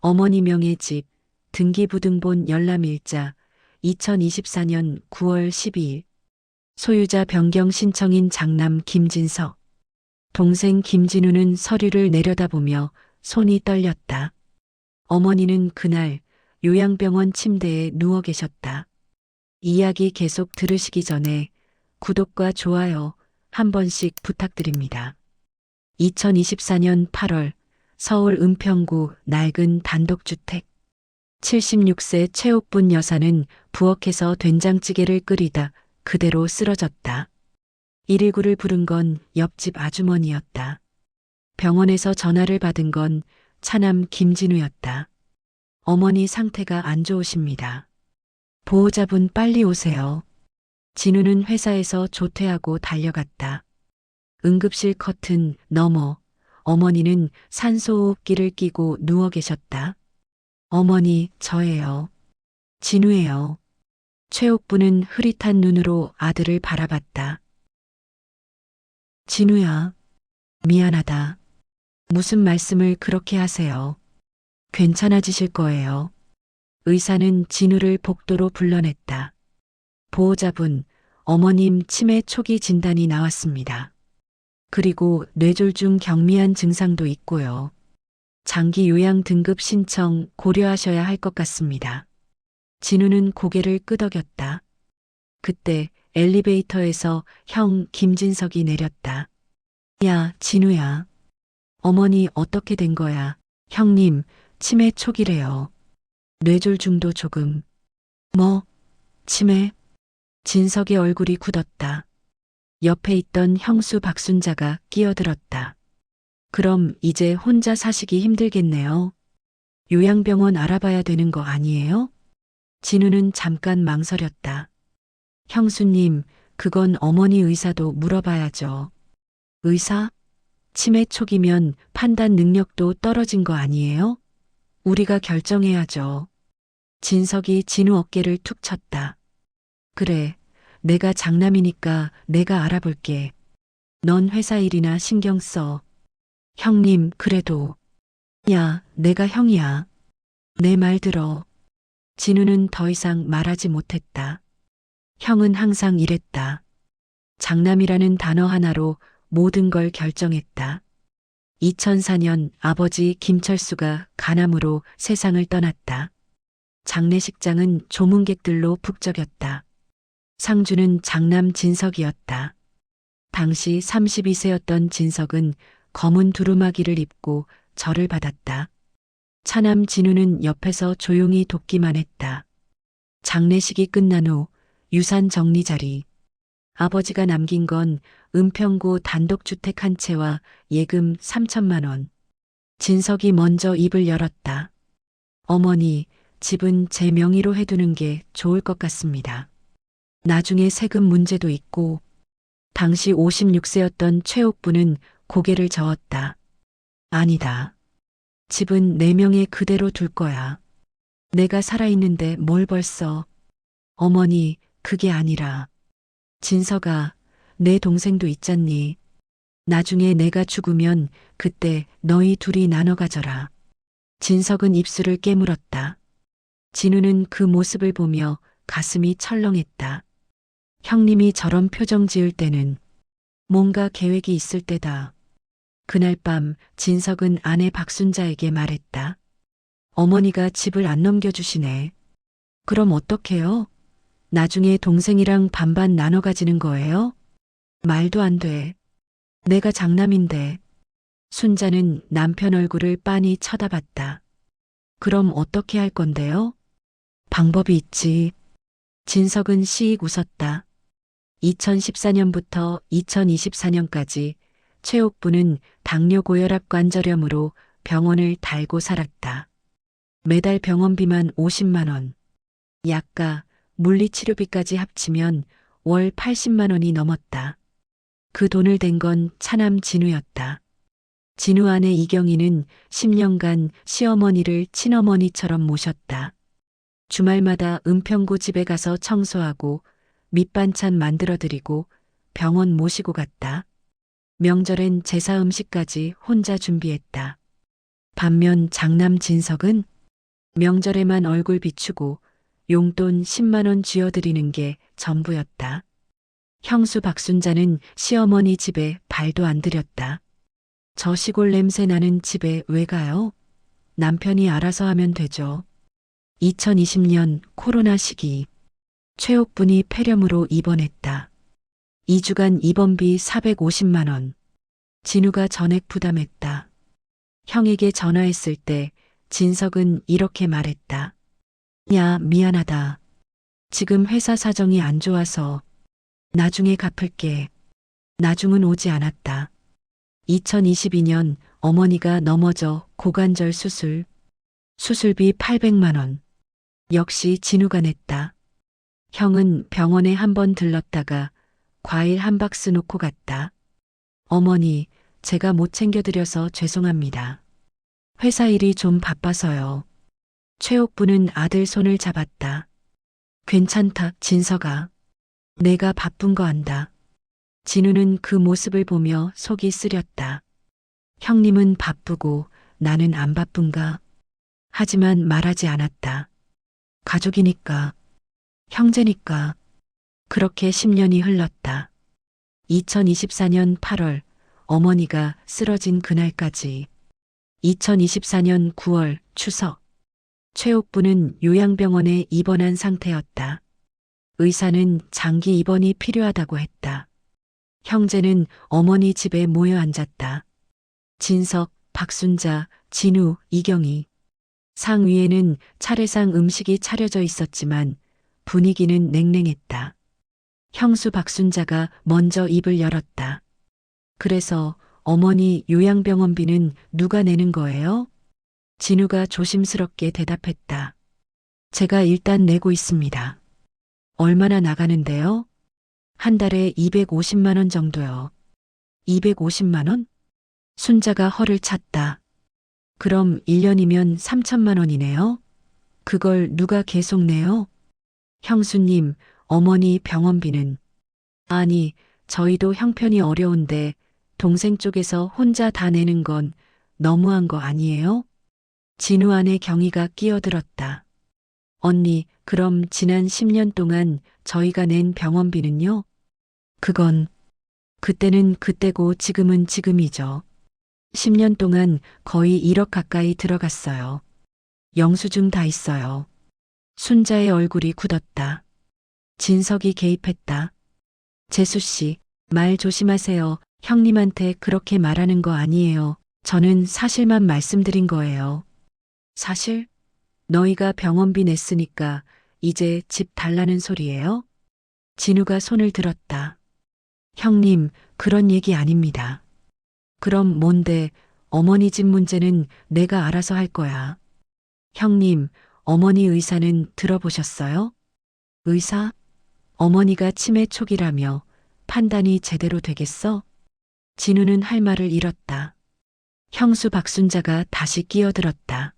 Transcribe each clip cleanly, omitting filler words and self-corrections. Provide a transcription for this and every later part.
어머니 명의 집, 등기부등본 열람일자, 2024년 9월 12일. 소유자 변경 신청인 장남 김진석. 동생 김진우는 서류를 내려다보며 손이 떨렸다. 어머니는 그날 요양병원 침대에 누워 계셨다. 이야기 계속 들으시기 전에 구독과 좋아요 한 번씩 부탁드립니다. 2024년 8월 서울 은평구 낡은 단독주택. 76세 최옥분 여사는 부엌에서 된장찌개를 끓이다 그대로 쓰러졌다. 119를 부른 건 옆집 아주머니였다. 병원에서 전화를 받은 건 차남 김진우였다. 어머니 상태가 안 좋으십니다. 보호자분 빨리 오세요. 진우는 회사에서 조퇴하고 달려갔다. 응급실 커튼 너머 어머니는 산소호흡기를 끼고 누워 계셨다. 어머니, 저예요. 진우예요. 최옥부는 흐릿한 눈으로 아들을 바라봤다. 진우야, 미안하다. 무슨 말씀을 그렇게 하세요. 괜찮아지실 거예요. 의사는 진우를 복도로 불러냈다. 보호자분, 어머님 치매 초기 진단이 나왔습니다. 그리고 뇌졸중 경미한 증상도 있고요. 장기 요양 등급 신청 고려하셔야 할 것 같습니다. 진우는 고개를 끄덕였다. 그때 엘리베이터에서 형 김진석이 내렸다. 야, 진우야. 어머니 어떻게 된 거야? 형님, 치매 초기래요. 뇌졸중도 조금. 뭐? 치매? 진석의 얼굴이 굳었다. 옆에 있던 형수 박순자가 끼어들었다. 그럼 이제 혼자 사시기 힘들겠네요. 요양병원 알아봐야 되는 거 아니에요? 진우는 잠깐 망설였다. 형수님, 그건 어머니 의사도 물어봐야죠. 의사? 치매 초기면 판단 능력도 떨어진 거 아니에요? 우리가 결정해야죠. 진석이 진우 어깨를 툭 쳤다. 그래, 내가 장남이니까 내가 알아볼게. 넌 회사 일이나 신경 써. 형님, 그래도. 야, 내가 형이야. 내 말 들어. 진우는 더 이상 말하지 못했다. 형은 항상 이랬다. 장남이라는 단어 하나로 모든 걸 결정했다. 2004년 아버지 김철수가 간암으로 세상을 떠났다. 장례식장은 조문객들로 북적였다. 상주는 장남 진석이었다. 당시 32세였던 진석은 검은 두루마기를 입고 절을 받았다. 차남 진우는 옆에서 조용히 돕기만 했다. 장례식이 끝난 후 유산 정리 자리. 아버지가 남긴 건 은평구 단독주택 한 채와 예금 3천만 원. 진석이 먼저 입을 열었다. 어머니, 집은 제 명의로 해두는 게 좋을 것 같습니다. 나중에 세금 문제도 있고. 당시 56세였던 최옥부는 고개를 저었다. 아니다. 집은 내 명에 그대로 둘 거야. 내가 살아있는데 뭘 벌써. 어머니, 그게 아니라. 진석아, 내 동생도 있잖니. 나중에 내가 죽으면 그때 너희 둘이 나눠 가져라. 진석은 입술을 깨물었다. 진우는 그 모습을 보며 가슴이 철렁했다. 형님이 저런 표정 지을 때는 뭔가 계획이 있을 때다. 그날 밤 진석은 아내 박순자에게 말했다. 어머니가 집을 안 넘겨주시네. 그럼 어떡해요? 나중에 동생이랑 반반 나눠 가지는 거예요? 말도 안 돼. 내가 장남인데. 순자는 남편 얼굴을 빤히 쳐다봤다. 그럼 어떻게 할 건데요? 방법이 있지. 진석은 시익 웃었다. 2014년부터 2024년까지 최옥부는 당뇨 고혈압 관절염으로 병원을 달고 살았다. 매달 병원비만 50만 원. 약가, 물리치료비까지 합치면 월 80만 원이 넘었다. 그 돈을 댄 건 차남 진우였다. 진우 아내 이경희는 10년간 시어머니를 친어머니처럼 모셨다. 주말마다 은평구 집에 가서 청소하고 밑반찬 만들어드리고 병원 모시고 갔다. 명절엔 제사 음식까지 혼자 준비했다. 반면 장남 진석은 명절에만 얼굴 비추고 용돈 10만 원 쥐어드리는 게 전부였다. 형수 박순자는 시어머니 집에 발도 안 들였다. 저 시골 냄새 나는 집에 왜 가요? 남편이 알아서 하면 되죠. 2020년 코로나 시기 최옥분이 폐렴으로 입원했다. 2주간 입원비 450만 원. 진우가 전액 부담했다. 형에게 전화했을 때 진석은 이렇게 말했다. 야, 미안하다. 지금 회사 사정이 안 좋아서 나중에 갚을게. 나중은 오지 않았다. 2022년 어머니가 넘어져 고관절 수술. 수술비 800만 원. 역시 진우가 냈다. 형은 병원에 한 번 들렀다가 과일 한 박스 놓고 갔다. 어머니, 제가 못 챙겨드려서 죄송합니다. 회사 일이 좀 바빠서요. 최옥부는 아들 손을 잡았다. 괜찮다, 진석아. 내가 바쁜 거 안다. 진우는 그 모습을 보며 속이 쓰렸다. 형님은 바쁘고 나는 안 바쁜가? 하지만 말하지 않았다. 가족이니까, 형제니까. 그렇게 10년이 흘렀다. 2024년 8월 어머니가 쓰러진 그날까지. 2024년 9월 추석. 최옥부는 요양병원에 입원한 상태였다. 의사는 장기 입원이 필요하다고 했다. 형제는 어머니 집에 모여 앉았다. 진석, 박순자, 진우, 이경희. 상 위에는 차례상 음식이 차려져 있었지만 분위기는 냉랭했다. 형수 박순자가 먼저 입을 열었다. 그래서 어머니 요양병원비는 누가 내는 거예요? 진우가 조심스럽게 대답했다. 제가 일단 내고 있습니다. 얼마나 나가는데요? 한 달에 250만 원 정도요. 250만 원? 순자가 허를 찼다. 그럼 1년이면 3천만 원이네요. 그걸 누가 계속 내요? 형수님, 어머니 병원비는. 아니, 저희도 형편이 어려운데 동생 쪽에서 혼자 다 내는 건 너무한 거 아니에요? 진우 안에 경희가 끼어들었다. 언니, 그럼 지난 10년 동안 저희가 낸 병원비는요? 그건, 그때는 그때고 지금은 지금이죠. 10년 동안 거의 1억 가까이 들어갔어요. 영수증 다 있어요. 순자의 얼굴이 굳었다. 진석이 개입했다. 재수 씨, 말 조심하세요. 형님한테 그렇게 말하는 거 아니에요. 저는 사실만 말씀드린 거예요. 사실? 너희가 병원비 냈으니까 이제 집 달라는 소리예요? 진우가 손을 들었다. 형님, 그런 얘기 아닙니다. 그럼 뭔데? 어머니 집 문제는 내가 알아서 할 거야. 형님, 어머니 의사는 들어보셨어요? 의사? 어머니가 치매 초기라며 판단이 제대로 되겠어? 진우는 할 말을 잃었다. 형수 박순자가 다시 끼어들었다.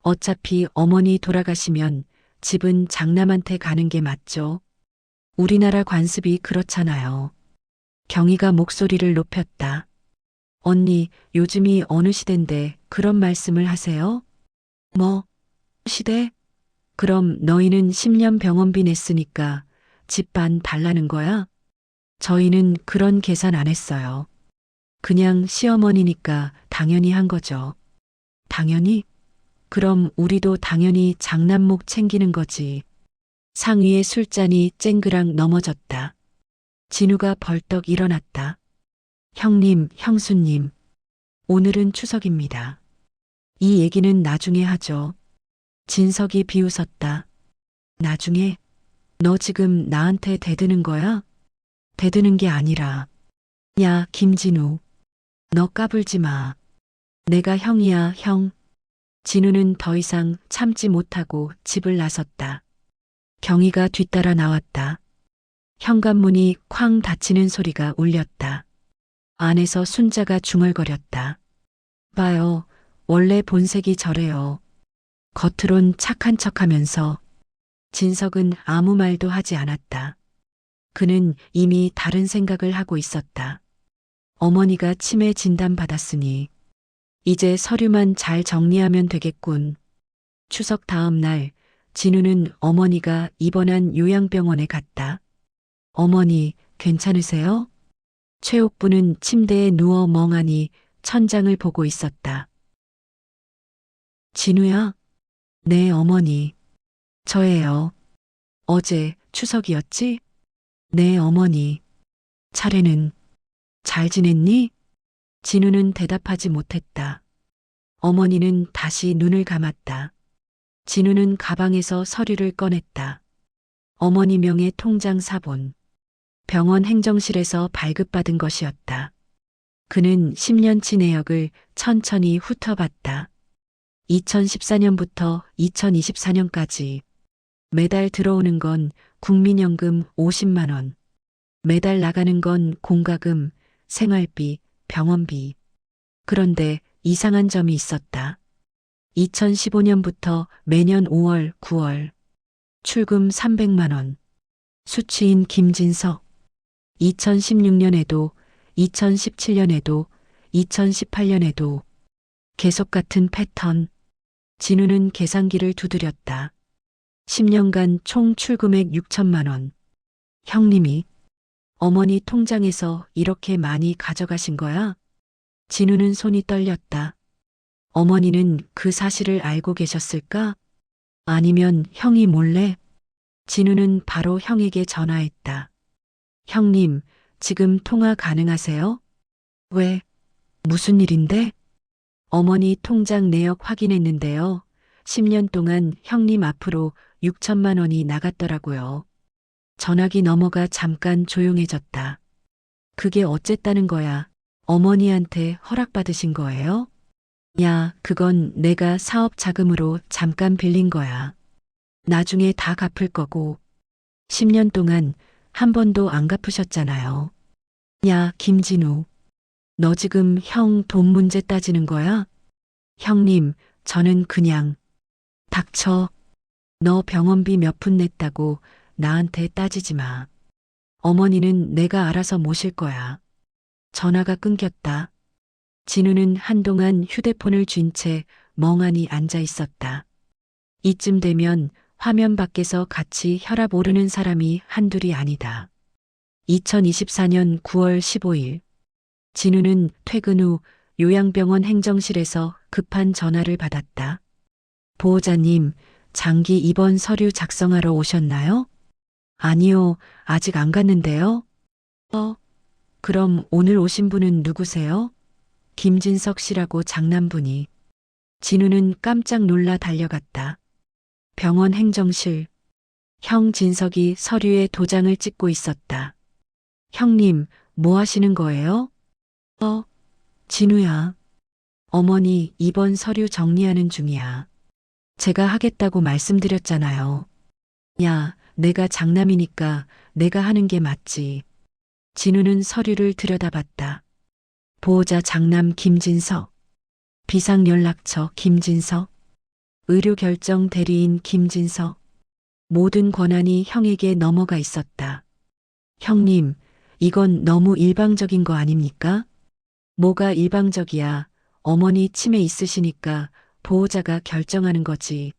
어차피 어머니 돌아가시면 집은 장남한테 가는 게 맞죠. 우리나라 관습이 그렇잖아요. 경희가 목소리를 높였다. 언니, 요즘이 어느 시대인데 그런 말씀을 하세요? 뭐, 시대? 그럼 너희는 10년 병원비 냈으니까 집 반 달라는 거야? 저희는 그런 계산 안 했어요. 그냥 시어머니니까 당연히 한 거죠. 당연히? 그럼 우리도 당연히 장남목 챙기는 거지. 상 위의 술잔이 쨍그랑 넘어졌다. 진우가 벌떡 일어났다. 형님, 형수님. 오늘은 추석입니다. 이 얘기는 나중에 하죠. 진석이 비웃었다. 나중에? 너 지금 나한테 대드는 거야? 대드는 게 아니라. 야, 김진우. 너 까불지 마. 내가 형이야, 형. 진우는 더 이상 참지 못하고 집을 나섰다. 경희가 뒤따라 나왔다. 현관문이 쾅 닫히는 소리가 울렸다. 안에서 순자가 중얼거렸다. 봐요, 원래 본색이 저래요. 겉으론 착한 척하면서. 진석은 아무 말도 하지 않았다. 그는 이미 다른 생각을 하고 있었다. 어머니가 치매 진단 받았으니 이제 서류만 잘 정리하면 되겠군. 추석 다음 날 진우는 어머니가 입원한 요양병원에 갔다. 어머니, 괜찮으세요? 최옥부는 침대에 누워 멍하니 천장을 보고 있었다. 진우야? 네, 어머니. 저예요. 어제 추석이었지? 네, 어머니. 차례는 잘 지냈니? 진우는 대답하지 못했다. 어머니는 다시 눈을 감았다. 진우는 가방에서 서류를 꺼냈다. 어머니 명의 통장 사본. 병원 행정실에서 발급받은 것이었다. 그는 10년치 내역을 천천히 훑어봤다. 2014년부터 2024년까지 매달 들어오는 건 국민연금 50만 원, 매달 나가는 건 공과금, 생활비, 병원비. 그런데 이상한 점이 있었다. 2015년부터 매년 5월, 9월 출금 300만 원. 수취인 김진석. 2016년에도, 2017년에도, 2018년에도 계속 같은 패턴. 진우는 계산기를 두드렸다. 10년간 총 출금액 6천만 원. 형님이 어머니 통장에서 이렇게 많이 가져가신 거야? 진우는 손이 떨렸다. 어머니는 그 사실을 알고 계셨을까? 아니면 형이 몰래? 진우는 바로 형에게 전화했다. 형님, 지금 통화 가능하세요? 왜? 무슨 일인데? 어머니 통장 내역 확인했는데요. 10년 동안 형님 앞으로 6천만 원이 나갔더라고요. 전화기 넘어가 잠깐 조용해졌다. 그게 어쨌다는 거야? 어머니한테 허락받으신 거예요? 야, 그건 내가 사업 자금으로 잠깐 빌린 거야. 나중에 다 갚을 거고. 10년 동안 한 번도 안 갚으셨잖아요. 야, 김진우. 너 지금 형 돈 문제 따지는 거야? 형님, 저는 그냥. 닥쳐. 너 병원비 몇 푼 냈다고 나한테 따지지 마. 어머니는 내가 알아서 모실 거야. 전화가 끊겼다. 진우는 한동안 휴대폰을 쥔 채 멍하니 앉아 있었다. 이쯤 되면 화면 밖에서 같이 혈압 오르는 사람이 한둘이 아니다. 2024년 9월 15일. 진우는 퇴근 후 요양병원 행정실에서 급한 전화를 받았다. 보호자님, 장기 입원 서류 작성하러 오셨나요? 아니요, 아직 안 갔는데요. 그럼 오늘 오신 분은 누구세요? 김진석 씨라고 장남분이. 진우는 깜짝 놀라 달려갔다. 병원 행정실. 형 진석이 서류에 도장을 찍고 있었다. 형님, 뭐 하시는 거예요? 진우야. 어머니 입원 서류 정리하는 중이야. 제가 하겠다고 말씀드렸잖아요. 야, 내가 장남이니까 내가 하는 게 맞지. 진우는 서류를 들여다봤다. 보호자 장남 김진석, 비상연락처 김진석, 의료결정 대리인 김진석. 모든 권한이 형에게 넘어가 있었다. 형님, 이건 너무 일방적인 거 아닙니까? 뭐가 일방적이야. 어머니 치매 있으시니까 보호자가 결정하는 거지.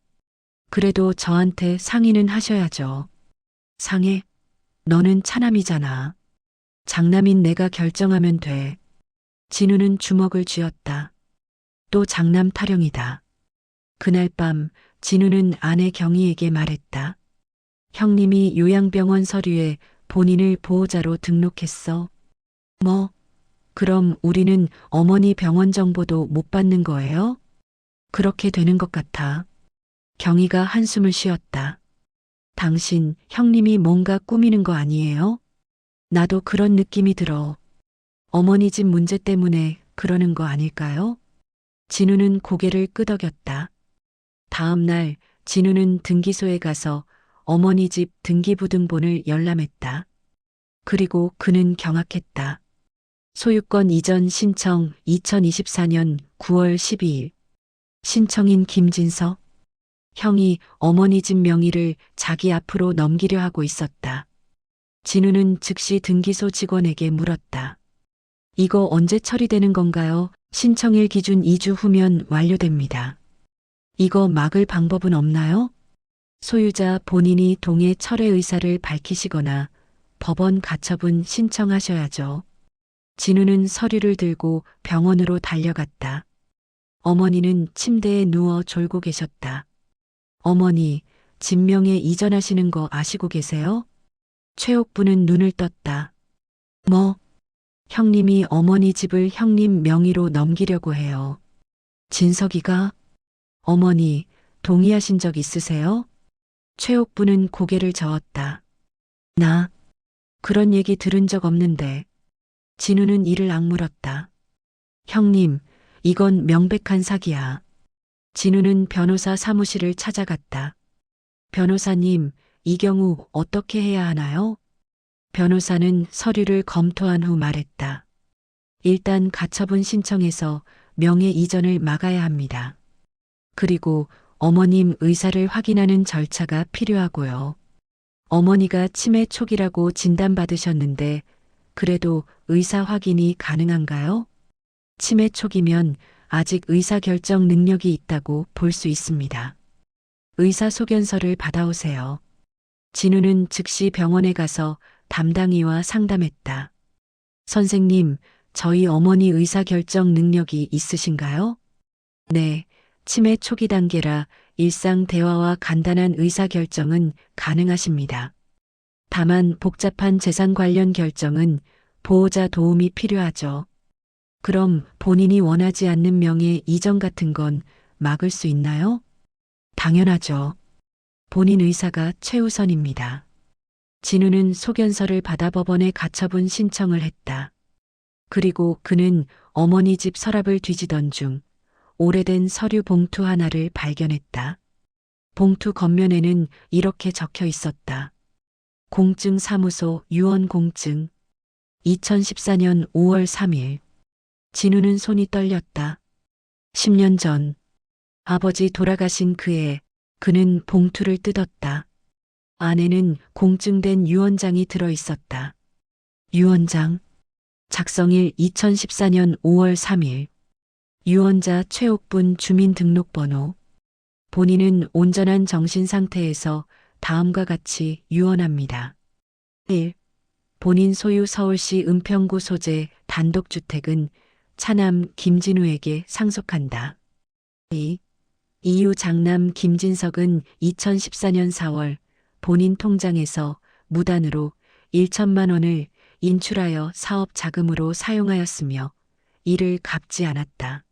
그래도 저한테 상의는 하셔야죠. 상해? 너는 차남이잖아. 장남인 내가 결정하면 돼. 진우는 주먹을 쥐었다. 또 장남 타령이다. 그날 밤 진우는 아내 경희에게 말했다. 형님이 요양병원 서류에 본인을 보호자로 등록했어. 뭐? 그럼 우리는 어머니 병원 정보도 못 받는 거예요? 그렇게 되는 것 같아. 경희가 한숨을 쉬었다. 당신 형님이 뭔가 꾸미는 거 아니에요? 나도 그런 느낌이 들어. 어머니 집 문제 때문에 그러는 거 아닐까요? 진우는 고개를 끄덕였다. 다음 날 진우는 등기소에 가서 어머니 집 등기부등본을 열람했다. 그리고 그는 경악했다. 소유권 이전 신청 2024년 9월 12일. 신청인 김진석. 형이 어머니 집 명의를 자기 앞으로 넘기려 하고 있었다. 진우는 즉시 등기소 직원에게 물었다. 이거 언제 처리되는 건가요? 신청일 기준 2주 후면 완료됩니다. 이거 막을 방법은 없나요? 소유자 본인이 동의 철회 의사를 밝히시거나 법원 가처분 신청하셔야죠. 진우는 서류를 들고 병원으로 달려갔다. 어머니는 침대에 누워 졸고 계셨다. 어머니, 진명에 이전하시는 거 아시고 계세요? 최옥부는 눈을 떴다. 뭐? 형님이 어머니 집을 형님 명의로 넘기려고 해요. 진석이가? 어머니, 동의하신 적 있으세요? 최옥부는 고개를 저었다. 나 그런 얘기 들은 적 없는데. 진우는 이를 악물었다. 형님, 이건 명백한 사기야. 진우는 변호사 사무실을 찾아갔다. 변호사님, 이 경우 어떻게 해야 하나요? 변호사는 서류를 검토한 후 말했다. 일단 가처분 신청해서 명예 이전을 막아야 합니다. 그리고 어머님 의사를 확인하는 절차가 필요하고요. 어머니가 치매 초기라고 진단받으셨는데 그래도 의사 확인이 가능한가요? 치매 초기면 아직 의사결정 능력이 있다고 볼 수 있습니다. 의사소견서를 받아오세요. 진우는 즉시 병원에 가서 담당의와 상담했다. 선생님, 저희 어머니 의사결정 능력이 있으신가요? 네, 치매 초기 단계라 일상 대화와 간단한 의사결정은 가능하십니다. 다만 복잡한 재산 관련 결정은 보호자 도움이 필요하죠. 그럼 본인이 원하지 않는 명예 이전 같은 건 막을 수 있나요? 당연하죠. 본인 의사가 최우선입니다. 진우는 소견서를 받아 법원에 가처분 신청을 했다. 그리고 그는 어머니 집 서랍을 뒤지던 중 오래된 서류 봉투 하나를 발견했다. 봉투 겉면에는 이렇게 적혀 있었다. 공증사무소 유언공증 2014년 5월 3일. 진우는 손이 떨렸다. 10년 전 아버지 돌아가신 그해 그는 봉투를 뜯었다. 안에는 공증된 유언장이 들어 있었다. 유언장. 작성일 2014년 5월 3일. 유언자 최옥분 주민등록번호. 본인은 온전한 정신 상태에서 다음과 같이 유언합니다. 1. 본인 소유 서울시 은평구 소재 단독주택은 차남 김진우에게 상속한다. 2. 이유 장남 김진석은 2014년 4월 본인 통장에서 무단으로 1천만 원을 인출하여 사업 자금으로 사용하였으며 이를 갚지 않았다.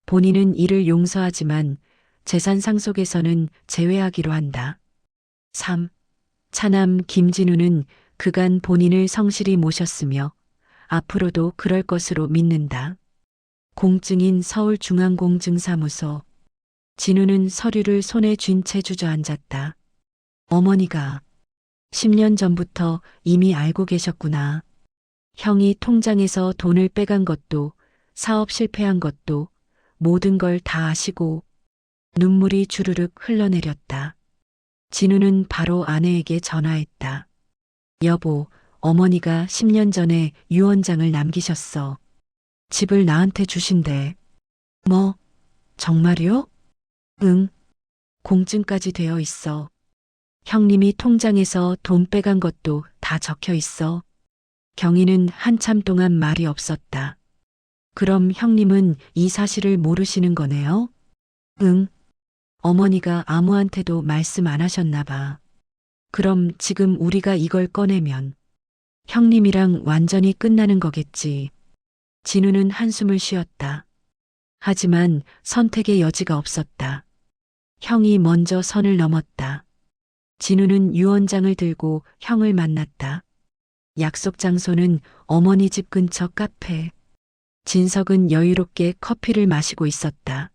본인은 이를 용서하지만 재산 상속에서는 제외하기로 한다. 3. 차남 김진우는 그간 본인을 성실히 모셨으며 앞으로도 그럴 것으로 믿는다. 공증인 서울중앙공증사무소. 진우는 서류를 손에 쥔 채 주저앉았다. 어머니가 10년 전부터 이미 알고 계셨구나. 형이 통장에서 돈을 빼간 것도 사업 실패한 것도 모든 걸 다 아시고. 눈물이 주르륵 흘러내렸다. 진우는 바로 아내에게 전화했다. 여보, 어머니가 10년 전에 유언장을 남기셨어. 집을 나한테 주신대. 뭐? 정말이요? 응. 공증까지 되어 있어. 형님이 통장에서 돈 빼간 것도 다 적혀 있어. 경희는 한참 동안 말이 없었다. 그럼 형님은 이 사실을 모르시는 거네요? 응. 어머니가 아무한테도 말씀 안 하셨나 봐. 그럼 지금 우리가 이걸 꺼내면 형님이랑 완전히 끝나는 거겠지. 진우는 한숨을 쉬었다. 하지만 선택의 여지가 없었다. 형이 먼저 선을 넘었다. 진우는 유언장을 들고 형을 만났다. 약속 장소는 어머니 집 근처 카페. 진석은 여유롭게 커피를 마시고 있었다.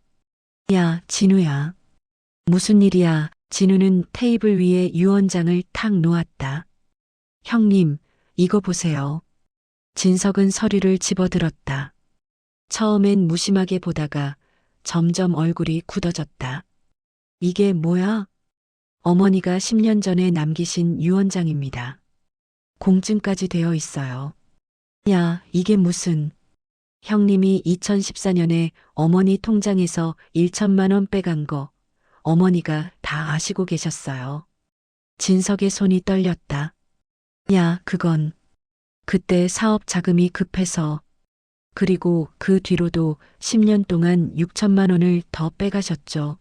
야, 진우야. 무슨 일이야? 진우는 테이블 위에 유언장을 탁 놓았다. 형님, 이거 보세요. 진석은 서류를 집어들었다. 처음엔 무심하게 보다가 점점 얼굴이 굳어졌다. 이게 뭐야? 어머니가 10년 전에 남기신 유언장입니다. 공증까지 되어 있어요. 야, 이게 무슨... 형님이 2014년에 어머니 통장에서 1천만 원 빼간 거 어머니가 다 아시고 계셨어요. 진석의 손이 떨렸다. 야, 그건 그때 사업 자금이 급해서 그리고 그 뒤로도 10년 동안 6천만 원을 더 빼가셨죠.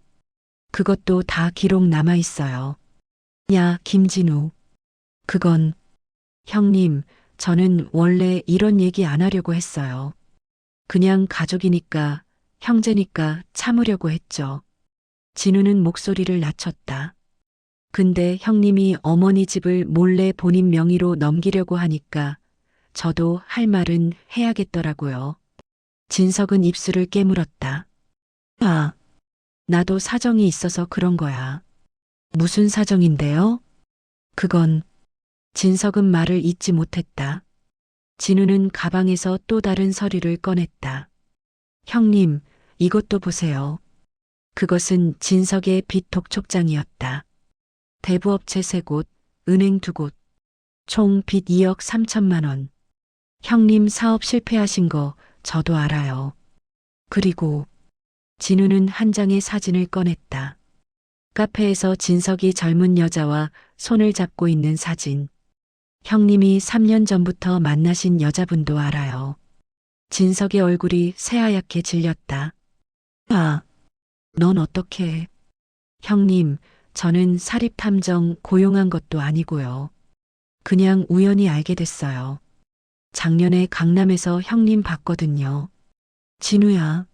그것도 다 기록 남아 있어요. 야, 김진우. 그건 형님, 저는 원래 이런 얘기 안 하려고 했어요. 그냥 가족이니까, 형제니까 참으려고 했죠. 진우는 목소리를 낮췄다. 근데 형님이 어머니 집을 몰래 본인 명의로 넘기려고 하니까 저도 할 말은 해야겠더라고요. 진석은 입술을 깨물었다. 아, 나도 사정이 있어서 그런 거야. 무슨 사정인데요? 그건 진석은 말을 잇지 못했다. 진우는 가방에서 또 다른 서류를 꺼냈다. 형님, 이것도 보세요. 그것은 진석의 빚 독촉장이었다. 대부업체 3곳, 은행 2곳, 총 빚 2억 3천만 원. 형님 사업 실패하신 거 저도 알아요. 그리고 진우는 한 장의 사진을 꺼냈다. 카페에서 진석이 젊은 여자와 손을 잡고 있는 사진. 형님이 3년 전부터 만나신 여자분도 알아요. 진석의 얼굴이 새하얗게 질렸다. 아, 넌 어떻게 해? 형님, 저는 사립탐정 고용한 것도 아니고요. 그냥 우연히 알게 됐어요. 작년에 강남에서 형님 봤거든요. 진우야.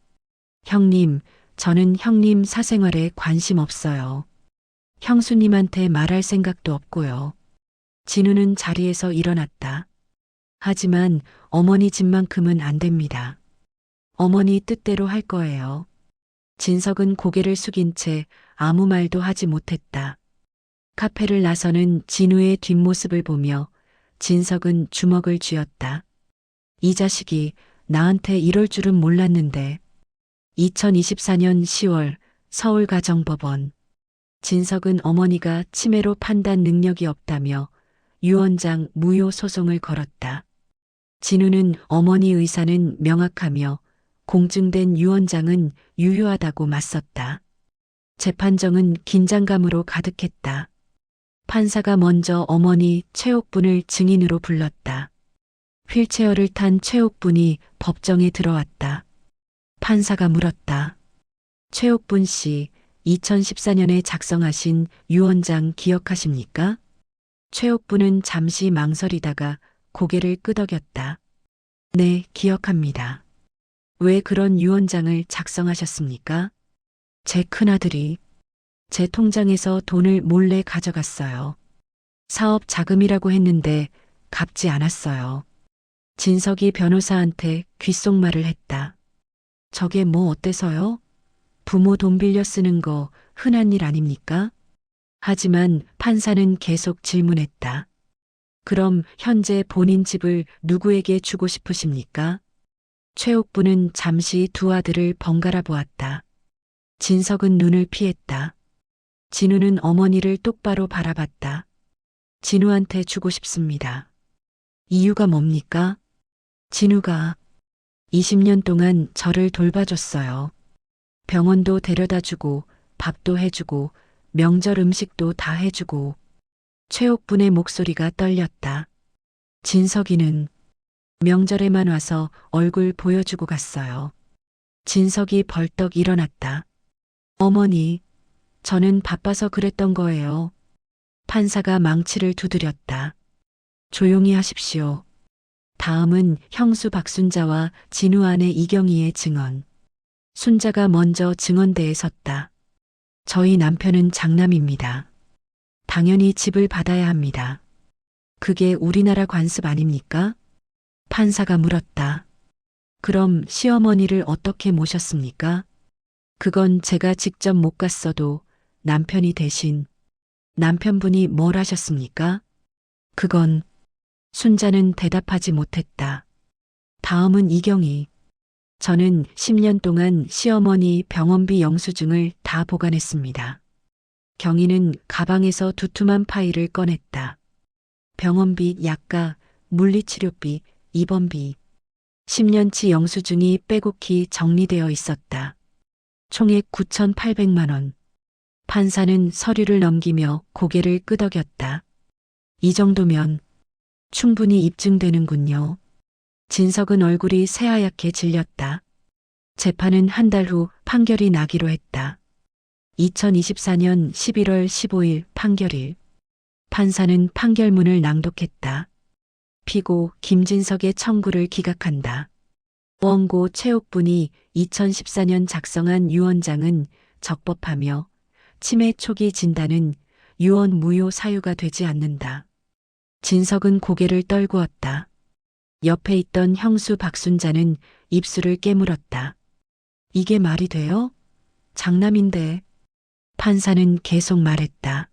형님, 저는 형님 사생활에 관심 없어요. 형수님한테 말할 생각도 없고요. 진우는 자리에서 일어났다. 하지만 어머니 집만큼은 안 됩니다. 어머니 뜻대로 할 거예요. 진석은 고개를 숙인 채 아무 말도 하지 못했다. 카페를 나서는 진우의 뒷모습을 보며 진석은 주먹을 쥐었다. 이 자식이 나한테 이럴 줄은 몰랐는데. 2024년 10월 서울가정법원. 진석은 어머니가 치매로 판단 능력이 없다며 유언장 무효 소송을 걸었다. 진우는 어머니 의사는 명확하며 공증된 유언장은 유효하다고 맞섰다. 재판정은 긴장감으로 가득했다. 판사가 먼저 어머니 최옥분을 증인으로 불렀다. 휠체어를 탄 최옥분이 법정에 들어왔다. 판사가 물었다. 최옥분 씨, 2014년에 작성하신 유언장 기억하십니까? 최옥분은 잠시 망설이다가 고개를 끄덕였다. 네, 기억합니다. 왜 그런 유언장을 작성하셨습니까? 제 큰아들이 제 통장에서 돈을 몰래 가져갔어요. 사업 자금이라고 했는데 갚지 않았어요. 진석이 변호사한테 귓속말을 했다. 저게 뭐 어때서요? 부모 돈 빌려 쓰는 거 흔한 일 아닙니까? 하지만 판사는 계속 질문했다. 그럼 현재 본인 집을 누구에게 주고 싶으십니까? 최옥부는 잠시 두 아들을 번갈아 보았다. 진석은 눈을 피했다. 진우는 어머니를 똑바로 바라봤다. 진우한테 주고 싶습니다. 이유가 뭡니까? 진우가 20년 동안 저를 돌봐줬어요. 병원도 데려다 주고 밥도 해주고 명절 음식도 다 해주고. 최옥분의 목소리가 떨렸다. 진석이는 명절에만 와서 얼굴 보여주고 갔어요. 진석이 벌떡 일어났다. 어머니, 저는 바빠서 그랬던 거예요. 판사가 망치를 두드렸다. 조용히 하십시오. 다음은 형수 박순자와 진우 아내 이경희의 증언. 순자가 먼저 증언대에 섰다. 저희 남편은 장남입니다. 당연히 집을 받아야 합니다. 그게 우리나라 관습 아닙니까? 판사가 물었다. 그럼 시어머니를 어떻게 모셨습니까? 그건 제가 직접 못 갔어도 남편이 대신. 남편분이 뭘 하셨습니까? 그건 순자는 대답하지 못했다. 다음은 이경희. 저는 10년 동안 시어머니 병원비 영수증을 다 보관했습니다. 경희는 가방에서 두툼한 파일을 꺼냈다. 병원비, 약가, 물리치료비, 입원비. 10년치 영수증이 빼곡히 정리되어 있었다. 총액 9,800만 원. 판사는 서류를 넘기며 고개를 끄덕였다. 이 정도면 충분히 입증되는군요. 진석은 얼굴이 새하얗게 질렸다. 재판은 한 달 후 판결이 나기로 했다. 2024년 11월 15일 판결일. 판사는 판결문을 낭독했다. 피고 김진석의 청구를 기각한다. 원고 최옥분이 2014년 작성한 유언장은 적법하며 치매 초기 진단은 유언 무효 사유가 되지 않는다. 진석은 고개를 떨구었다. 옆에 있던 형수 박순자는 입술을 깨물었다. 이게 말이 돼요? 장남인데. 판사는 계속 말했다.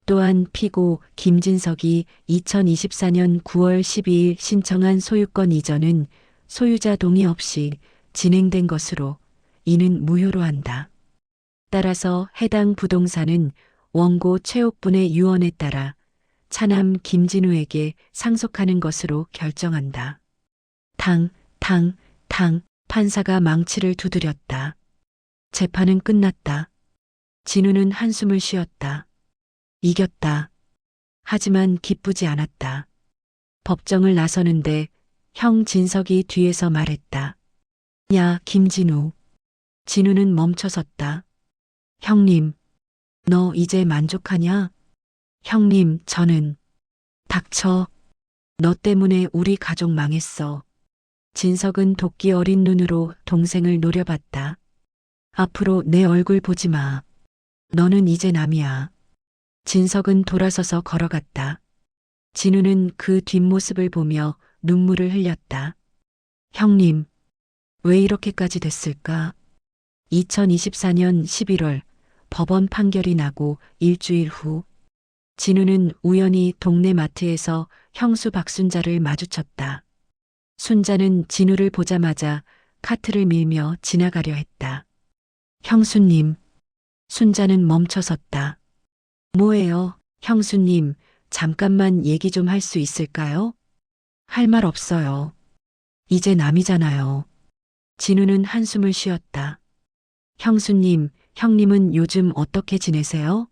또한 피고 김진석이 2024년 9월 12일 신청한 소유권 이전은 소유자 동의 없이 진행된 것으로 이는 무효로 한다. 따라서 해당 부동산은 원고 최옥분의 유언에 따라 차남 김진우에게 상속하는 것으로 결정한다. 탕, 판사가 망치를 두드렸다. 재판은 끝났다. 진우는 한숨을 쉬었다. 이겼다. 하지만 기쁘지 않았다. 법정을 나서는데 형 진석이 뒤에서 말했다. 야, 김진우. 진우는 멈춰섰다. 형님, 너 이제 만족하냐? 형님, 저는. 닥쳐. 너 때문에 우리 가족 망했어. 진석은 도끼 어린 눈으로 동생을 노려봤다. 앞으로 내 얼굴 보지 마. 너는 이제 남이야. 진석은 돌아서서 걸어갔다. 진우는 그 뒷모습을 보며 눈물을 흘렸다. 형님, 왜 이렇게까지 됐을까? 2024년 11월 법원 판결이 나고 일주일 후 진우는 우연히 동네 마트에서 형수 박순자를 마주쳤다. 순자는 진우를 보자마자 카트를 밀며 지나가려 했다. 형수님. 순자는 멈춰섰다. 뭐예요, 형수님, 잠깐만 얘기 좀 할 수 있을까요? 할 말 없어요. 이제 남이잖아요. 진우는 한숨을 쉬었다. 형수님, 형님은 요즘 어떻게 지내세요?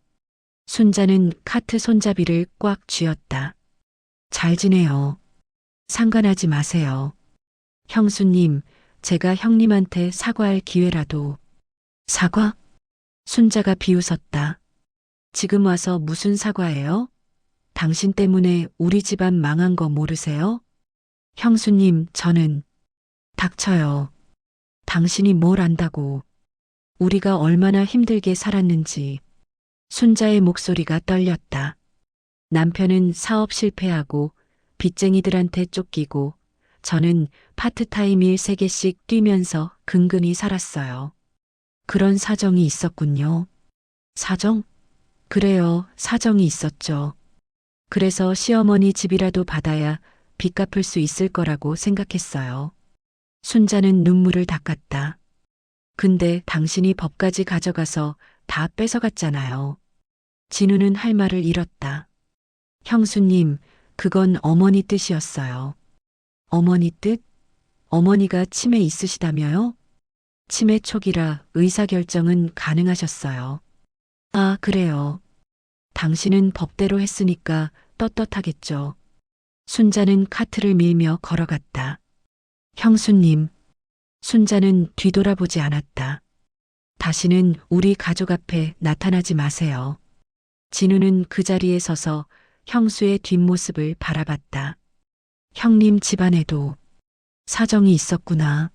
순자는 카트 손잡이를 꽉 쥐었다. 잘 지내요. 상관하지 마세요. 형수님, 제가 형님한테 사과할 기회라도. 사과? 순자가 비웃었다. 지금 와서 무슨 사과예요? 당신 때문에 우리 집안 망한 거 모르세요? 형수님, 저는. 닥쳐요. 당신이 뭘 안다고. 우리가 얼마나 힘들게 살았는지. 순자의 목소리가 떨렸다. 남편은 사업 실패하고 빚쟁이들한테 쫓기고 저는 파트타임 일 3개씩 뛰면서 근근히 살았어요. 그런 사정이 있었군요. 사정? 그래요, 사정이 있었죠. 그래서 시어머니 집이라도 받아야 빚 갚을 수 있을 거라고 생각했어요. 순자는 눈물을 닦았다. 근데 당신이 법까지 가져가서 다 뺏어갔잖아요. 진우는 할 말을 잃었다. 형수님, 그건 어머니 뜻이었어요. 어머니 뜻? 어머니가 치매 있으시다며요? 치매 초기라 의사결정은 가능하셨어요. 아, 그래요. 당신은 법대로 했으니까 떳떳하겠죠. 순자는 카트를 밀며 걸어갔다. 형수님. 순자는 뒤돌아보지 않았다. 다시는 우리 가족 앞에 나타나지 마세요. 진우는 그 자리에 서서 형수의 뒷모습을 바라봤다. 형님 집안에도 사정이 있었구나.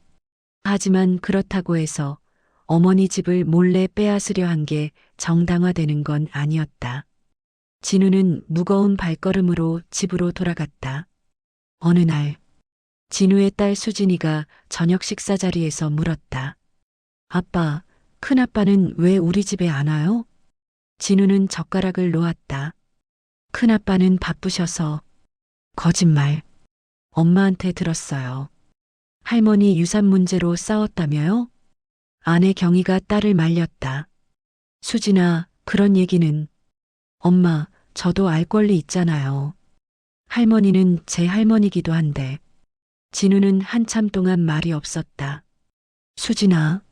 하지만 그렇다고 해서 어머니 집을 몰래 빼앗으려 한 게 정당화되는 건 아니었다. 진우는 무거운 발걸음으로 집으로 돌아갔다. 어느 날 진우의 딸 수진이가 저녁 식사 자리에서 물었다. 아빠, 큰아빠는 왜 우리 집에 안 와요? 진우는 젓가락을 놓았다. 큰아빠는 바쁘셔서. 거짓말. 엄마한테 들었어요. 할머니 유산 문제로 싸웠다며요? 아내 경희가 딸을 말렸다. 수진아, 그런 얘기는. 엄마, 저도 알 권리 있잖아요. 할머니는 제 할머니기도 한데. 진우는 한참 동안 말이 없었다. 수진아,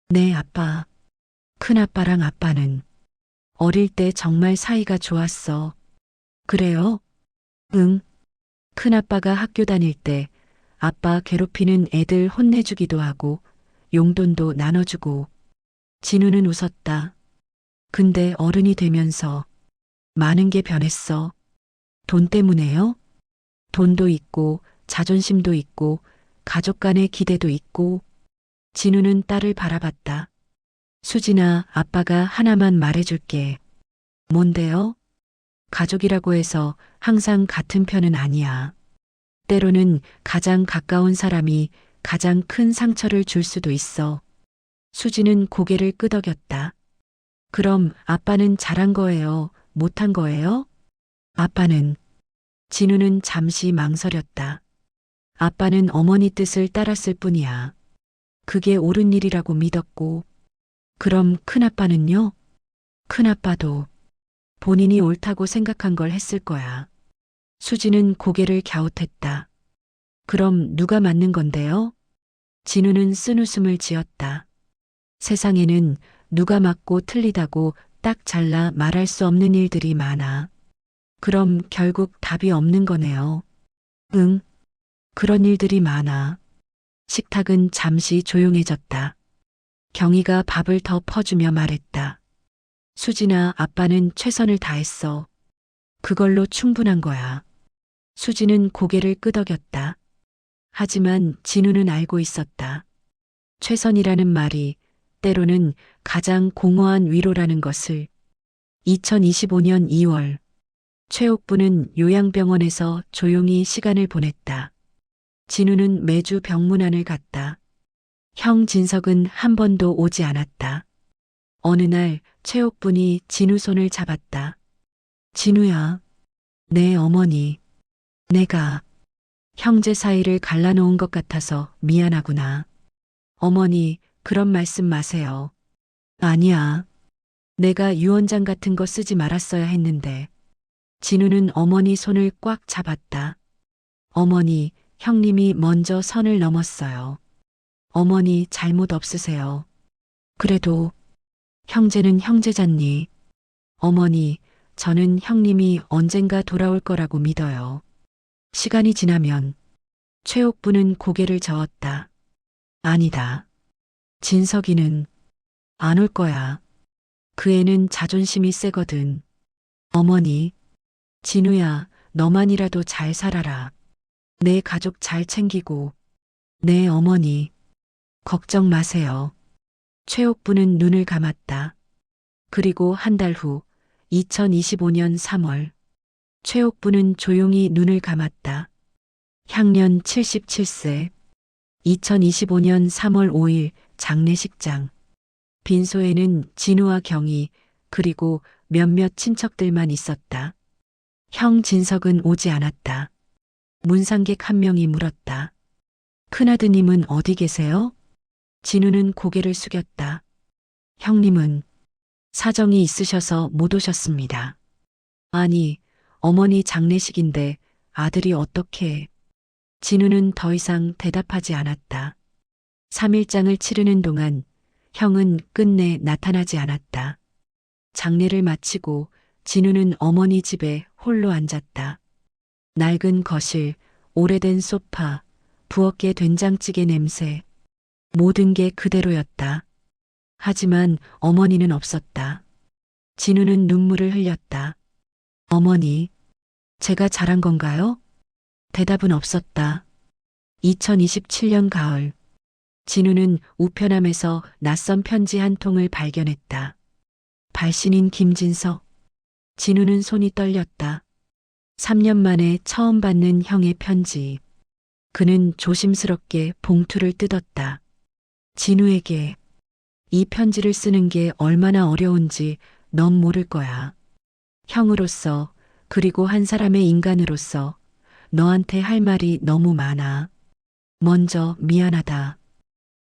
네 아빠. 큰아빠랑 아빠는 어릴 때 정말 사이가 좋았어. 그래요? 응. 큰아빠가 학교 다닐 때 아빠 괴롭히는 애들 혼내주기도 하고 용돈도 나눠주고. 진우는 웃었다. 근데 어른이 되면서 많은 게 변했어. 돈 때문에요? 돈도 있고 자존심도 있고 가족 간의 기대도 있고. 진우는 딸을 바라봤다. 수진아, 아빠가 하나만 말해줄게. 뭔데요? 가족이라고 해서 항상 같은 편은 아니야. 때로는 가장 가까운 사람이 가장 큰 상처를 줄 수도 있어. 수지는 고개를 끄덕였다. 그럼 아빠는 잘한 거예요? 못한 거예요? 아빠는. 진우는 잠시 망설였다. 아빠는 어머니 뜻을 따랐을 뿐이야. 그게 옳은 일이라고 믿었고. 그럼 큰아빠는요? 큰아빠도 본인이 옳다고 생각한 걸 했을 거야. 수지는 고개를 갸웃했다. 그럼 누가 맞는 건데요? 진우는 쓴웃음을 지었다. 세상에는 누가 맞고 틀리다고 딱 잘라 말할 수 없는 일들이 많아. 그럼 결국 답이 없는 거네요. 응, 그런 일들이 많아. 식탁은 잠시 조용해졌다. 경희가 밥을 더 퍼주며 말했다. 수진아, 아빠는 최선을 다했어. 그걸로 충분한 거야. 수지는 고개를 끄덕였다. 하지만 진우는 알고 있었다. 최선이라는 말이 때로는 가장 공허한 위로라는 것을. 2025년 2월, 최옥부는 요양병원에서 조용히 시간을 보냈다. 진우는 매주 병문안을 갔다. 형 진석은 한 번도 오지 않았다. 어느 날 최옥분이 진우 손을 잡았다. 진우야, 내 어머니, 내가 형제 사이를 갈라놓은 것 같아서 미안하구나. 어머니, 그런 말씀 마세요. 아니야. 내가 유언장 같은 거 쓰지 말았어야 했는데. 진우는 어머니 손을 꽉 잡았다. 어머니, 형님이 먼저 선을 넘었어요. 어머니 잘못 없으세요. 그래도 형제는 형제잖니. 어머니, 저는 형님이 언젠가 돌아올 거라고 믿어요. 시간이 지나면. 최옥부는 고개를 저었다. 아니다. 진석이는 안 올 거야. 그 애는 자존심이 세거든. 어머니, 진우야, 너만이라도 잘 살아라. 내 가족 잘 챙기고. 내 어머니, 걱정 마세요. 최옥부는 눈을 감았다. 그리고 한 달 후, 2025년 3월, 최옥부는 조용히 눈을 감았다. 향년 77세. 2025년 3월 5일 장례식장. 빈소에는 진우와 경희 그리고 몇몇 친척들만 있었다. 형 진석은 오지 않았다. 문상객 한 명이 물었다. 큰아드님은 어디 계세요? 진우는 고개를 숙였다. 형님은 사정이 있으셔서 못 오셨습니다. 아니, 어머니 장례식인데 아들이 어떻게. 진우는 더 이상 대답하지 않았다. 3일장을 치르는 동안 형은 끝내 나타나지 않았다. 장례를 마치고 진우는 어머니 집에 홀로 앉았다. 낡은 거실, 오래된 소파, 부엌의 된장찌개 냄새, 모든 게 그대로였다. 하지만 어머니는 없었다. 진우는 눈물을 흘렸다. 어머니, 제가 잘한 건가요? 대답은 없었다. 2027년 가을, 진우는 우편함에서 낯선 편지 한 통을 발견했다. 발신인 김진석. 진우는 손이 떨렸다. 3년 만에 처음 받는 형의 편지. 그는 조심스럽게 봉투를 뜯었다. 진우에게. 이 편지를 쓰는 게 얼마나 어려운지 넌 모를 거야. 형으로서, 그리고 한 사람의 인간으로서 너한테 할 말이 너무 많아. 먼저 미안하다.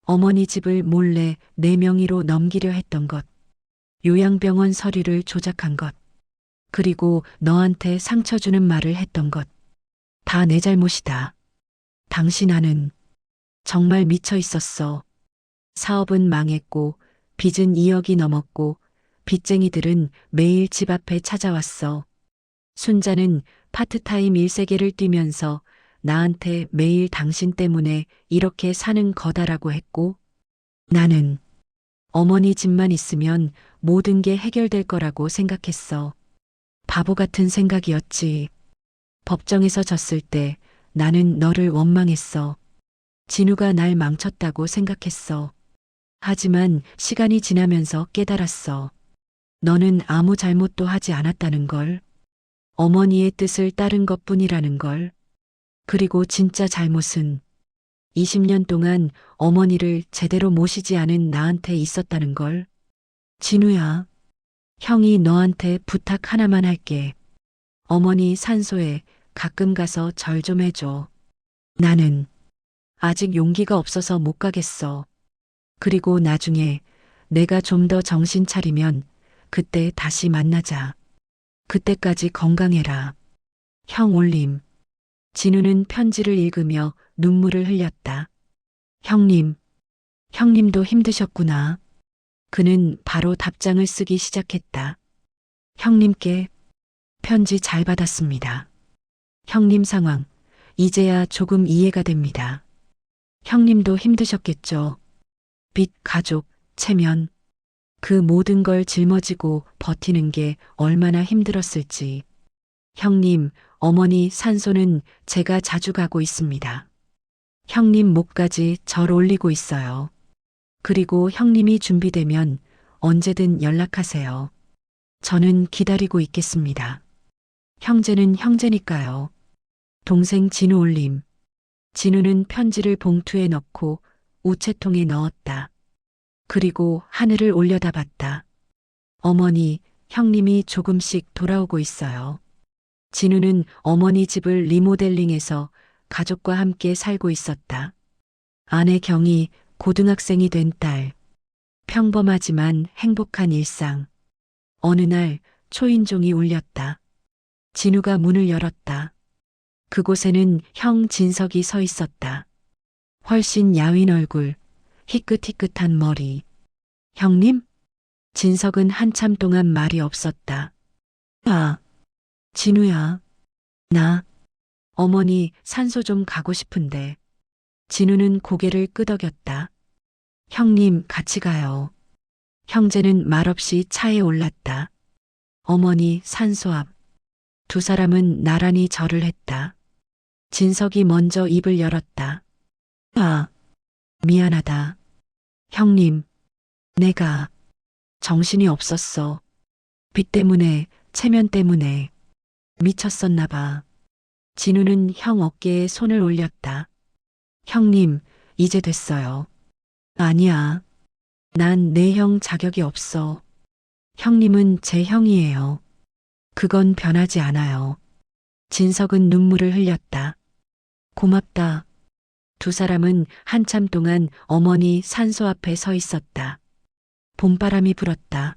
어머니 집을 몰래 내 명의로 넘기려 했던 것. 요양병원 서류를 조작한 것. 그리고 너한테 상처 주는 말을 했던 것. 다 내 잘못이다. 당신 아는 정말 미쳐 있었어. 사업은 망했고 빚은 2억이 넘었고 빚쟁이들은 매일 집 앞에 찾아왔어. 순자는 파트타임 일세계를 뛰면서 나한테 매일 당신 때문에 이렇게 사는 거다라고 했고, 나는 어머니 집만 있으면 모든 게 해결될 거라고 생각했어. 바보 같은 생각이었지. 법정에서 졌을 때 나는 너를 원망했어. 진우가 날 망쳤다고 생각했어. 하지만 시간이 지나면서 깨달았어. 너는 아무 잘못도 하지 않았다는 걸. 어머니의 뜻을 따른 것뿐이라는 걸. 그리고 진짜 잘못은 20년 동안 어머니를 제대로 모시지 않은 나한테 있었다는 걸. 진우야, 형이 너한테 부탁 하나만 할게. 어머니 산소에 가끔 가서 절 좀 해줘. 나는 아직 용기가 없어서 못 가겠어. 그리고 나중에 내가 좀 더 정신 차리면 그때 다시 만나자. 그때까지 건강해라. 형 올림. 진우는 편지를 읽으며 눈물을 흘렸다. 형님, 형님도 힘드셨구나. 그는 바로 답장을 쓰기 시작했다. 형님께 편지 잘 받았습니다. 형님 상황, 이제야 조금 이해가 됩니다. 형님도 힘드셨겠죠. 빚, 가족, 체면, 그 모든 걸 짊어지고 버티는 게 얼마나 힘들었을지. 형님, 어머니 산소는 제가 자주 가고 있습니다. 형님 목까지 절 올리고 있어요. 그리고 형님이 준비되면 언제든 연락하세요. 저는 기다리고 있겠습니다. 형제는 형제니까요. 동생 진우 올림. 진우는 편지를 봉투에 넣고 우체통에 넣었다. 그리고 하늘을 올려다봤다. 어머니, 형님이 조금씩 돌아오고 있어요. 진우는 어머니 집을 리모델링해서 가족과 함께 살고 있었다. 아내 경이 고등학생이 된 딸. 평범하지만 행복한 일상. 어느 날 초인종이 울렸다. 진우가 문을 열었다. 그곳에는 형 진석이 서 있었다. 훨씬 야윈 얼굴, 희끗희끗한 머리. 형님? 진석은 한참 동안 말이 없었다. 아, 진우야. 나, 어머니 산소 좀 가고 싶은데. 진우는 고개를 끄덕였다. 형님 같이 가요. 형제는 말없이 차에 올랐다. 어머니 산소 앞. 두 사람은 나란히 절을 했다. 진석이 먼저 입을 열었다. 아, 미안하다. 형님, 내가 정신이 없었어. 빚 때문에, 체면 때문에 미쳤었나 봐. 진우는 형 어깨에 손을 올렸다. 형님, 이제 됐어요. 아니야. 난 내 형 자격이 없어. 형님은 제 형이에요. 그건 변하지 않아요. 진석은 눈물을 흘렸다. 고맙다. 두 사람은 한참 동안 어머니 산소 앞에 서 있었다. 봄바람이 불었다.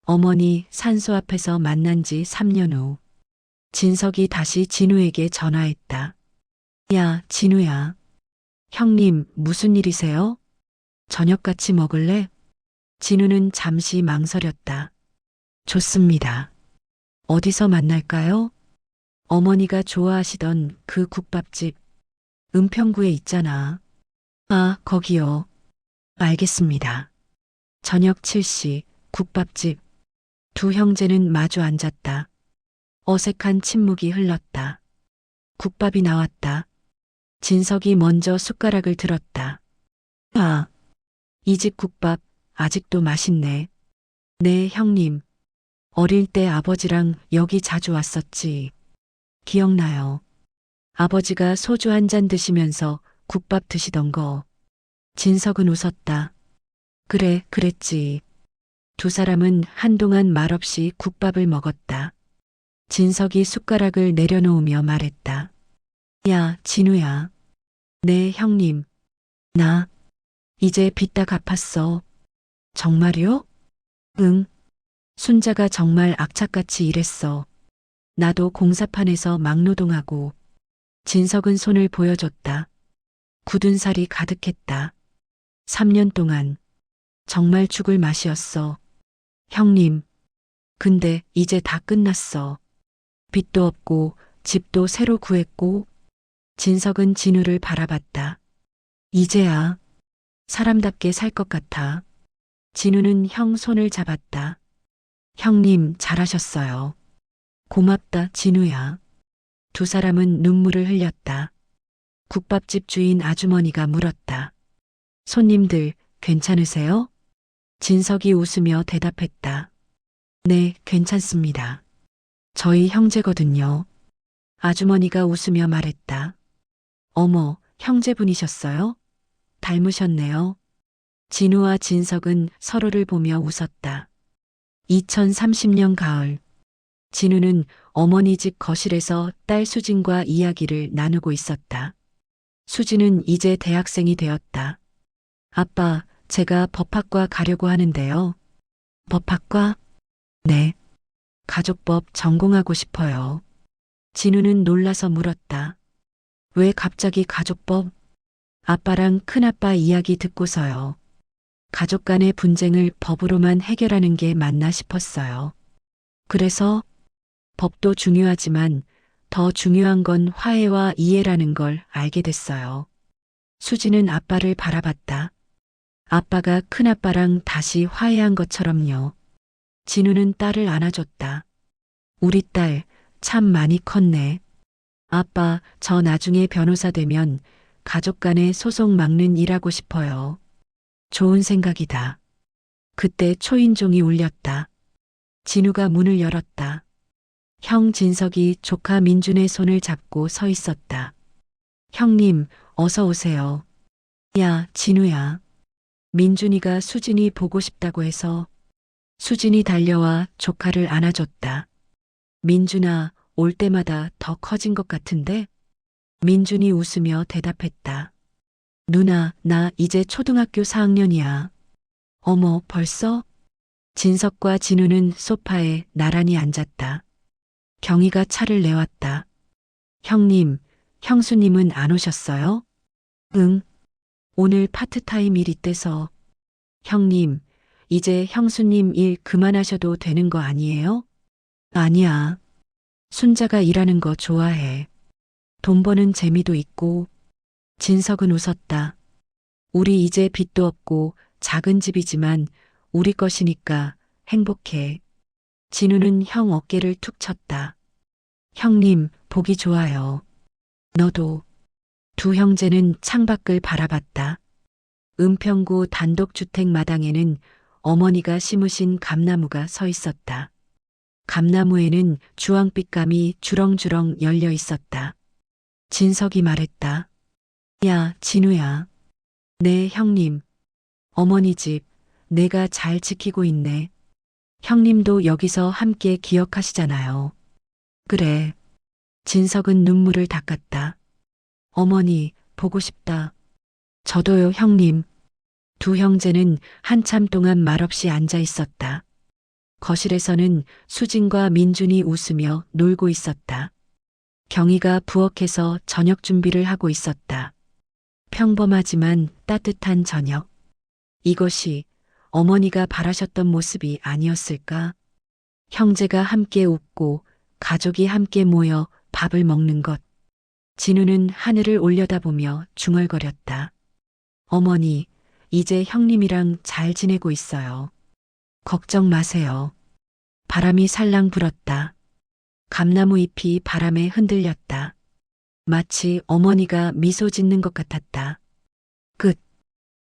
어머니 산소 앞에서 만난 지 3년 후. 진석이 다시 진우에게 전화했다. 야, 진우야. 형님, 무슨 일이세요? 저녁 같이 먹을래? 진우는 잠시 망설였다. 좋습니다. 어디서 만날까요? 어머니가 좋아하시던 그 국밥집. 은평구에 있잖아. 아, 거기요. 알겠습니다. 저녁 7시, 국밥집. 두 형제는 마주 앉았다. 어색한 침묵이 흘렀다. 국밥이 나왔다. 진석이 먼저 숟가락을 들었다. 아, 이 집 국밥 아직도 맛있네. 네, 형님. 어릴 때 아버지랑 여기 자주 왔었지. 기억나요. 아버지가 소주 한 잔 드시면서 국밥 드시던 거. 진석은 웃었다. 그래, 그랬지. 두 사람은 한동안 말없이 국밥을 먹었다. 진석이 숟가락을 내려놓으며 말했다. 야, 진우야. 네, 형님. 나 이제 빚 다 갚았어. 정말요? 응. 순자가 정말 악착같이 일했어. 나도 공사판에서 막노동하고. 진석은 손을 보여줬다. 굳은 살이 가득했다. 3년 동안 정말 죽을 맛이었어. 형님, 근데 이제 다 끝났어. 빚도 없고 집도 새로 구했고. 진석은 진우를 바라봤다. 이제야 사람답게 살 것 같아. 진우는 형 손을 잡았다. 형님, 잘하셨어요. 고맙다, 진우야. 두 사람은 눈물을 흘렸다. 국밥집 주인 아주머니가 물었다. 손님들 괜찮으세요? 진석이 웃으며 대답했다. 네, 괜찮습니다. 저희 형제거든요. 아주머니가 웃으며 말했다. 어머, 형제분이셨어요? 닮으셨네요. 진우와 진석은 서로를 보며 웃었다. 2030년 가을, 진우는 어머니 집 거실에서 딸 수진과 이야기를 나누고 있었다. 수진은 이제 대학생이 되었다. 아빠, 제가 법학과 가려고 하는데요. 법학과? 네. 가족법 전공하고 싶어요. 진우는 놀라서 물었다. 왜 갑자기 가족법? 아빠랑 큰아빠 이야기 듣고서요. 가족 간의 분쟁을 법으로만 해결하는 게 맞나 싶었어요. 그래서 법도 중요하지만 더 중요한 건 화해와 이해라는 걸 알게 됐어요. 수지는 아빠를 바라봤다. 아빠가 큰아빠랑 다시 화해한 것처럼요. 진우는 딸을 안아줬다. 우리 딸 참 많이 컸네. 아빠, 저 나중에 변호사 되면 가족 간의 소송 막는 일 하고 싶어요. 좋은 생각이다. 그때 초인종이 울렸다. 진우가 문을 열었다. 형 진석이 조카 민준의 손을 잡고 서 있었다. 형님, 어서 오세요. 야, 진우야. 민준이가 수진이 보고 싶다고 해서. 수진이 달려와 조카를 안아줬다. 민준아, 올 때마다 더 커진 것 같은데? 민준이 웃으며 대답했다. 누나, 나 이제 초등학교 4학년이야. 어머, 벌써? 진석과 진우는 소파에 나란히 앉았다. 경희가 차를 내왔다. 형님, 형수님은 안 오셨어요? 응. 오늘 파트타임 일 있대서. 형님, 이제 형수님 일 그만하셔도 되는 거 아니에요? 아니야. 순자가 일하는 거 좋아해. 돈 버는 재미도 있고. 진석은 웃었다. 우리 이제 빚도 없고 작은 집이지만 우리 것이니까 행복해. 진우는 형 어깨를 툭 쳤다. 형님, 보기 좋아요. 너도. 두 형제는 창밖을 바라봤다. 은평구 단독주택 마당에는 어머니가 심으신 감나무가 서 있었다. 감나무에는 주황빛감이 주렁주렁 열려 있었다. 진석이 말했다. 야, 진우야. 네, 형님. 어머니 집, 내가 잘 지키고 있네. 형님도 여기서 함께 기억하시잖아요. 그래. 진석은 눈물을 닦았다. 어머니, 보고 싶다. 저도요, 형님. 두 형제는 한참 동안 말없이 앉아 있었다. 거실에서는 수진과 민준이 웃으며 놀고 있었다. 경희가 부엌에서 저녁 준비를 하고 있었다. 평범하지만 따뜻한 저녁. 이것이 어머니가 바라셨던 모습이 아니었을까? 형제가 함께 웃고 가족이 함께 모여 밥을 먹는 것. 진우는 하늘을 올려다보며 중얼거렸다. 어머니, 이제 형님이랑 잘 지내고 있어요. 걱정 마세요. 바람이 살랑 불었다. 감나무 잎이 바람에 흔들렸다. 마치 어머니가 미소 짓는 것 같았다. 끝.